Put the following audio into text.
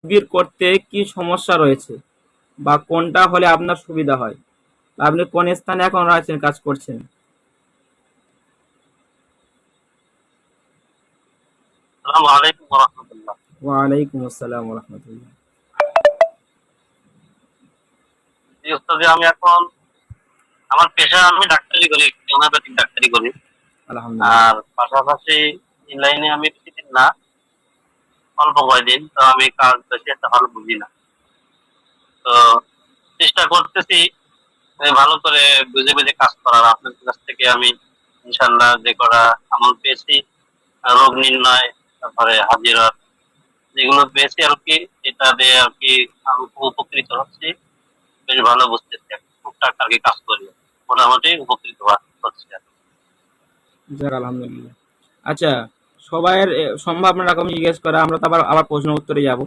তদবির করতে কি সমস্যা রয়েছে বা কোনটা হলে আপনার সুবিধা হয়? আপনি কোন স্থানে এখন রয়েছেন, কাজ করছেন? আসসালামু আলাইকুম ওয়া রাহমাতুল্লাহ। ওয়ালাইকুম আসসালাম ওয়া রাহমাতুল্লাহ। জি উস্তাদ, আমি এখন আমার পেশা আমি ডাক্তারি করি, হোমিওপ্যাথিক ডাক্তারি করি। আলহামদুলিল্লাহ। আর পাশাপাশি এই লাইনে আমি বেশি দিন না, অল্প কয়দিন, তো আমি কাজ বেশি একটা ভালো বুঝি না। তো চেষ্টা করতেছি ভালো করে বুঝে বুঝে কাজ করার। আপনার কাছ থেকে আমি ইনশাল্লাহ যে করা আমল পেয়েছি, রোগ নির্ণয়, তারপরে হাজিরা, যেগুলো পেয়েছি আর কি, এটা দিয়ে আর কি আমি খুব উপকৃত হচ্ছি। বেশ ভালো বুঝতেছি আর কি। টুকটাক আর কি কাজ করি, মোটামুটি উপকৃত হচ্ছে আর কি। যাক আলহামদুলিল্লাহ। আচ্ছা, সবাইয়ের সম্ভাবনা রকম জিজ্ঞেস করা, আমরা তো আবার আবার প্রশ্ন উত্তরে যাব।